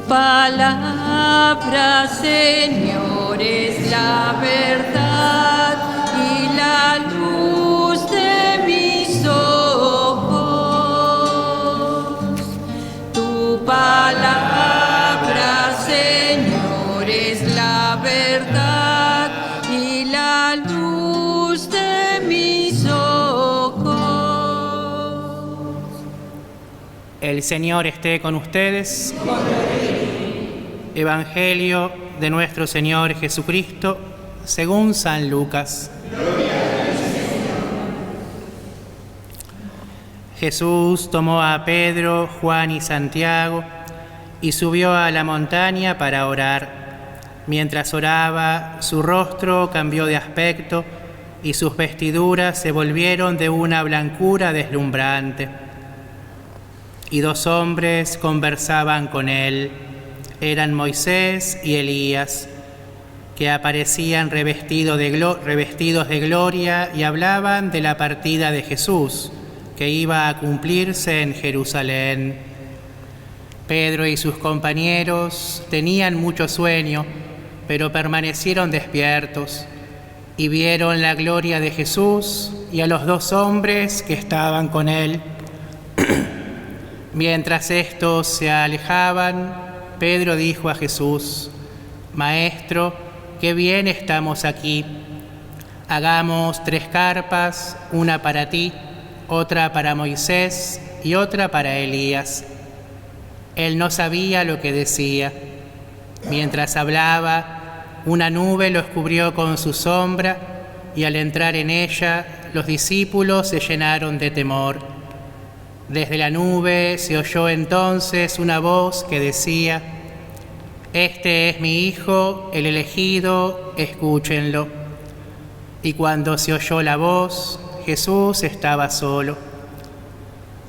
palabra, Señor, es la verdad y la luz de mis ojos. Tu palabra, Señor, es la verdad y la luz de mis ojos. El Señor esté con ustedes. Evangelio de nuestro Señor Jesucristo según San Lucas. Jesús tomó a Pedro, Juan y Santiago y subió a la montaña para orar. Mientras oraba, su rostro cambió de aspecto y sus vestiduras se volvieron de una blancura deslumbrante. Y dos hombres conversaban con él. Eran Moisés y Elías, que aparecían revestidos de gloria y hablaban de la partida de Jesús, que iba a cumplirse en Jerusalén. Pedro y sus compañeros tenían mucho sueño, pero permanecieron despiertos y vieron la gloria de Jesús y a los dos hombres que estaban con él. Mientras estos se alejaban, Pedro dijo a Jesús: Maestro, qué bien estamos aquí. Hagamos 3 carpas, una para ti, otra para Moisés y otra para Elías. Él no sabía lo que decía. Mientras hablaba, una nube los cubrió con su sombra y al entrar en ella, los discípulos se llenaron de temor. Desde la nube se oyó entonces una voz que decía: Este es mi Hijo, el elegido, escúchenlo. Y cuando se oyó la voz, Jesús estaba solo.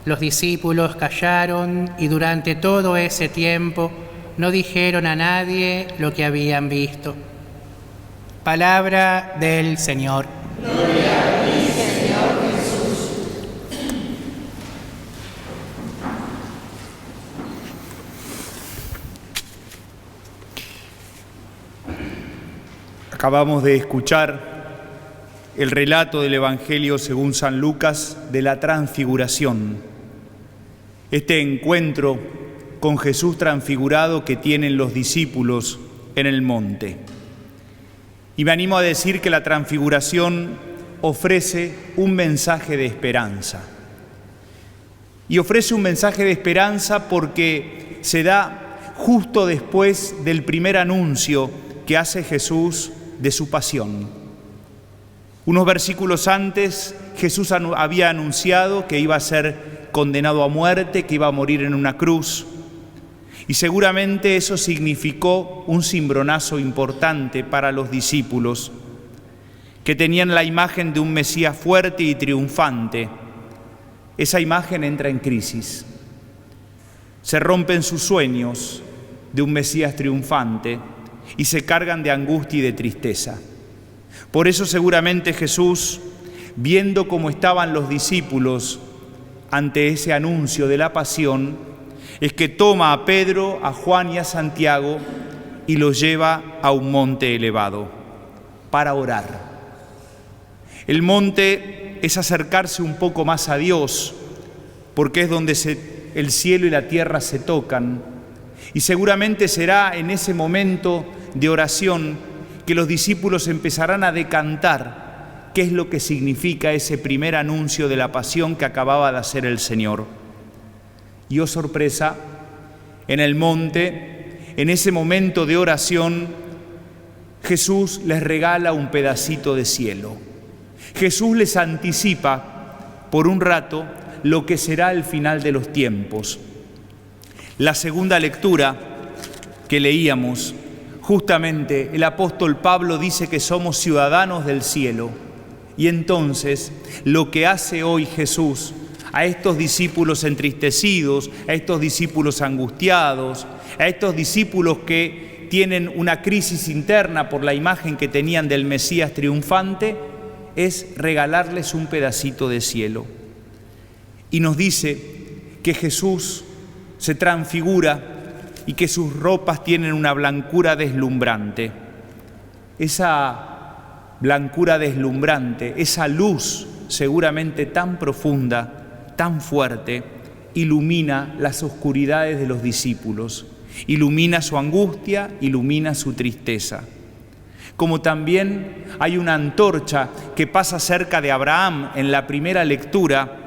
Los discípulos callaron y durante todo ese tiempo no dijeron a nadie lo que habían visto. Palabra del Señor. Gloria a ti, Señor Jesús. Acabamos de escuchar el relato del Evangelio según San Lucas de la transfiguración. Este encuentro con Jesús transfigurado que tienen los discípulos en el monte. Y me animo a decir que la transfiguración ofrece un mensaje de esperanza. Y ofrece un mensaje de esperanza porque se da justo después del primer anuncio que hace Jesús de su pasión. Unos versículos antes, Jesús había anunciado que iba a ser condenado a muerte, que iba a morir en una cruz. Y seguramente eso significó un cimbronazo importante para los discípulos, que tenían la imagen de un Mesías fuerte y triunfante. Esa imagen entra en crisis. Se rompen sus sueños de un Mesías triunfante y se cargan de angustia y de tristeza. Por eso seguramente Jesús, viendo cómo estaban los discípulos ante ese anuncio de la pasión, es que toma a Pedro, a Juan y a Santiago y los lleva a un monte elevado para orar. El monte es acercarse un poco más a Dios, porque es donde el cielo y la tierra se tocan. Y seguramente será en ese momento de oración que los discípulos empezarán a decantar qué es lo que significa ese primer anuncio de la pasión que acababa de hacer el Señor. Y oh sorpresa, en el monte, en ese momento de oración, Jesús les regala un pedacito de cielo. Jesús les anticipa por un rato lo que será el final de los tiempos. La segunda lectura que leíamos, justamente el apóstol Pablo dice que somos ciudadanos del cielo. Y entonces lo que hace hoy Jesús a estos discípulos entristecidos, a estos discípulos angustiados, a estos discípulos que tienen una crisis interna por la imagen que tenían del Mesías triunfante, es regalarles un pedacito de cielo. Y nos dice que Jesús se transfigura y que sus ropas tienen una blancura deslumbrante. Esa blancura deslumbrante, esa luz seguramente tan profunda, tan fuerte, ilumina las oscuridades de los discípulos, ilumina su angustia, ilumina su tristeza. Como también hay una antorcha que pasa cerca de Abraham en la primera lectura,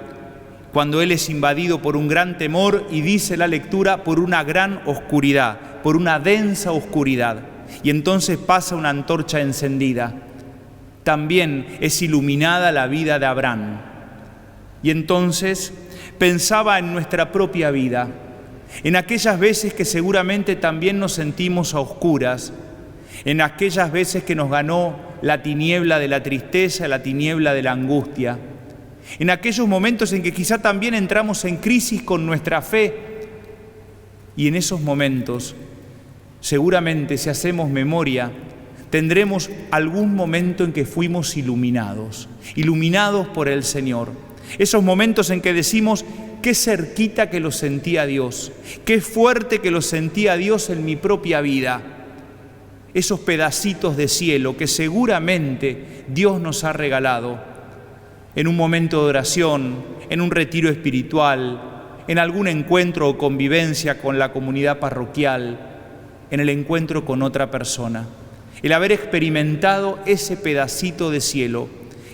cuando él es invadido por un gran temor y dice la lectura, por una gran oscuridad, por una densa oscuridad. Y entonces pasa una antorcha encendida. También es iluminada la vida de Abraham. Y entonces pensaba en nuestra propia vida, en aquellas veces que seguramente también nos sentimos a oscuras, en aquellas veces que nos ganó la tiniebla de la tristeza, la tiniebla de la angustia, en aquellos momentos en que quizá también entramos en crisis con nuestra fe. Y en esos momentos, seguramente si hacemos memoria, tendremos algún momento en que fuimos iluminados por el Señor. Esos momentos en que decimos, qué cerquita que lo sentía Dios, qué fuerte que lo sentía Dios en mi propia vida. Esos pedacitos de cielo que seguramente Dios nos ha regalado en un momento de oración, en un retiro espiritual, en algún encuentro o convivencia con la comunidad parroquial, en el encuentro con otra persona. El haber experimentado ese pedacito de cielo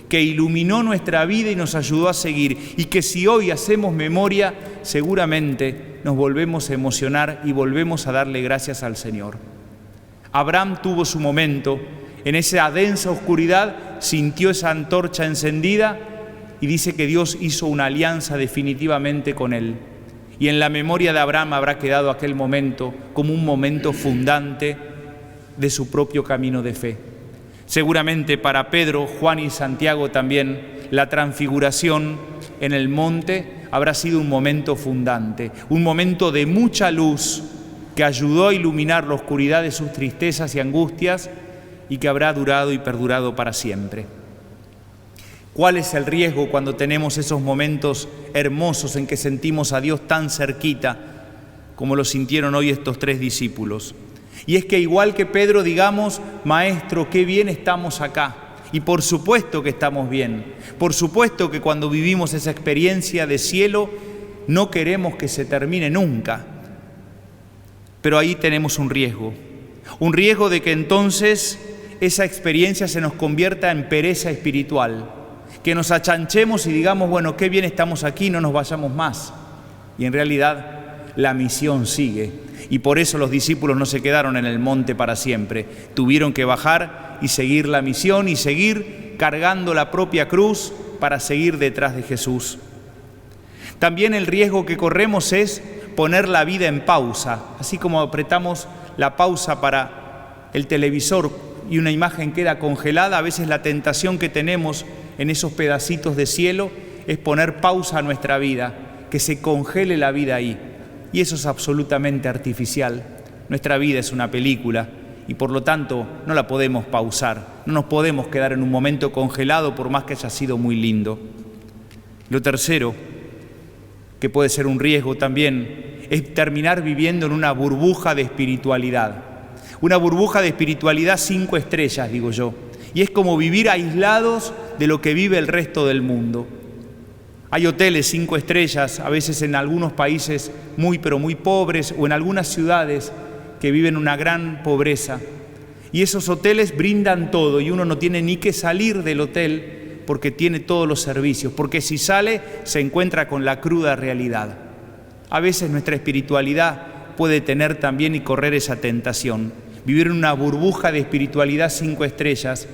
que iluminó nuestra vida y nos ayudó a seguir, y que si hoy hacemos memoria, seguramente nos volvemos a emocionar y volvemos a darle gracias al Señor. Abraham tuvo su momento, en esa densa oscuridad sintió esa antorcha encendida y dice que Dios hizo una alianza definitivamente con él. Y en la memoria de Abraham habrá quedado aquel momento como un momento fundante de su propio camino de fe. Seguramente para Pedro, Juan y Santiago también, la transfiguración en el monte habrá sido un momento fundante, un momento de mucha luz que ayudó a iluminar la oscuridad de sus tristezas y angustias y que habrá durado y perdurado para siempre. ¿Cuál es el riesgo cuando tenemos esos momentos hermosos en que sentimos a Dios tan cerquita como lo sintieron hoy estos 3 discípulos? Y es que igual que Pedro digamos, Maestro, qué bien estamos acá. Y por supuesto que estamos bien. Por supuesto que cuando vivimos esa experiencia de cielo no queremos que se termine nunca. Pero ahí tenemos un riesgo de que entonces esa experiencia se nos convierta en pereza espiritual, que nos achanchemos y digamos, bueno, qué bien estamos aquí, no nos vayamos más. Y en realidad la misión sigue. Y por eso los discípulos no se quedaron en el monte para siempre. Tuvieron que bajar y seguir la misión y seguir cargando la propia cruz para seguir detrás de Jesús. También el riesgo que corremos es poner la vida en pausa. Así como apretamos la pausa para el televisor y una imagen queda congelada, a veces la tentación que tenemos en esos pedacitos de cielo es poner pausa a nuestra vida, que se congele la vida ahí. Y eso es absolutamente artificial. Nuestra vida es una película y por lo tanto no la podemos pausar. No nos podemos quedar en un momento congelado por más que haya sido muy lindo. Lo tercero, que puede ser un riesgo también, es terminar viviendo en una burbuja de espiritualidad. Una burbuja de espiritualidad 5 estrellas, digo yo. Y es como vivir aislados de lo que vive el resto del mundo. Hay hoteles 5 estrellas, a veces en algunos países muy pero muy pobres o en algunas ciudades que viven una gran pobreza. Y esos hoteles brindan todo y uno no tiene ni que salir del hotel porque tiene todos los servicios, porque si sale se encuentra con la cruda realidad. A veces nuestra espiritualidad puede tener también y correr esa tentación, vivir en una burbuja de espiritualidad 5 estrellas,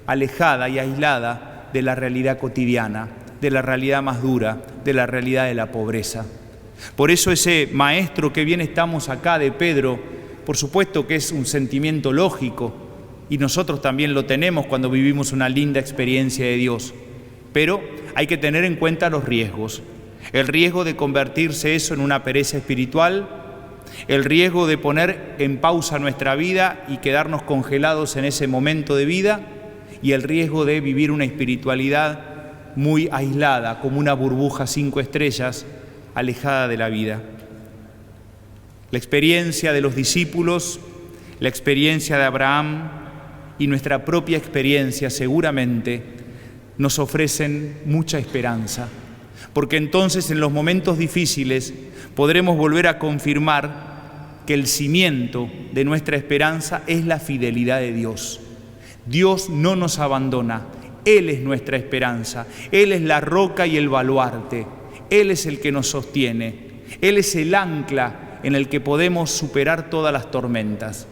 alejada y aislada de la realidad cotidiana, de la realidad más dura, de la realidad de la pobreza. Por eso ese Maestro, que bien estamos acá de Pedro, por supuesto que es un sentimiento lógico y nosotros también lo tenemos cuando vivimos una linda experiencia de Dios, pero hay que tener en cuenta los riesgos. El riesgo de convertirse eso en una pereza espiritual, el riesgo de poner en pausa nuestra vida y quedarnos congelados en ese momento de vida, y el riesgo de vivir una espiritualidad muy aislada, como una burbuja 5 estrellas, alejada de la vida. La experiencia de los discípulos, la experiencia de Abraham y nuestra propia experiencia seguramente nos ofrecen mucha esperanza, porque entonces en los momentos difíciles podremos volver a confirmar que el cimiento de nuestra esperanza es la fidelidad de Dios. Dios no nos abandona, Él es nuestra esperanza, Él es la roca y el baluarte, Él es el que nos sostiene, Él es el ancla en el que podemos superar todas las tormentas.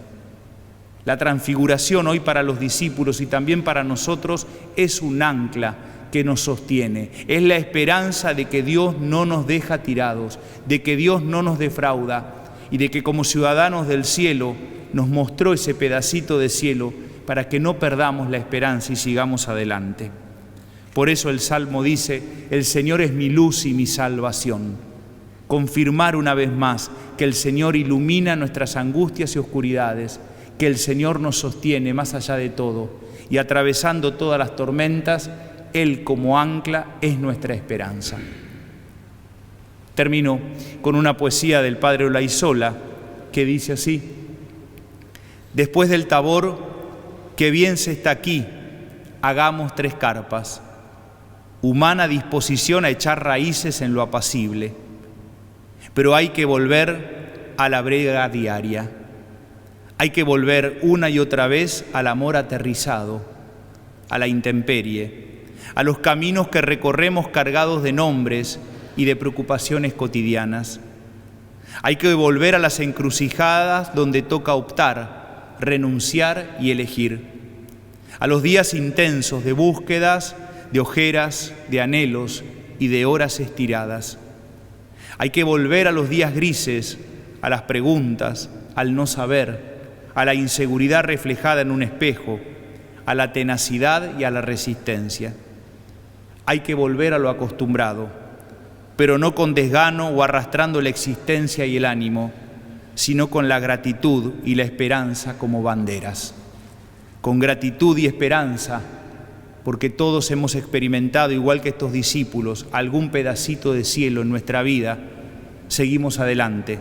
La transfiguración hoy para los discípulos y también para nosotros es un ancla que nos sostiene. Es la esperanza de que Dios no nos deja tirados, de que Dios no nos defrauda y de que como ciudadanos del cielo nos mostró ese pedacito de cielo para que no perdamos la esperanza y sigamos adelante. Por eso el Salmo dice: el Señor es mi luz y mi salvación. Confirmar una vez más que el Señor ilumina nuestras angustias y oscuridades, que el Señor nos sostiene más allá de todo y atravesando todas las tormentas, Él como ancla es nuestra esperanza. Termino con una poesía del padre Olaizola que dice así: después del Tabor, que bien se está aquí, hagamos 3 carpas, humana disposición a echar raíces en lo apacible, pero hay que volver a la brega diaria. Hay que volver una y otra vez al amor aterrizado, a la intemperie, a los caminos que recorremos cargados de nombres y de preocupaciones cotidianas. Hay que volver a las encrucijadas donde toca optar, renunciar y elegir. A los días intensos de búsquedas, de ojeras, de anhelos y de horas estiradas. Hay que volver a los días grises, a las preguntas, al no saber, a la inseguridad reflejada en un espejo, a la tenacidad y a la resistencia. Hay que volver a lo acostumbrado, pero no con desgano o arrastrando la existencia y el ánimo, sino con la gratitud y la esperanza como banderas. Con gratitud y esperanza, porque todos hemos experimentado, igual que estos discípulos, algún pedacito de cielo en nuestra vida, seguimos adelante,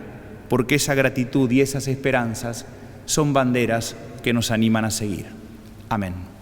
porque esa gratitud y esas esperanzas son banderas que nos animan a seguir. Amén.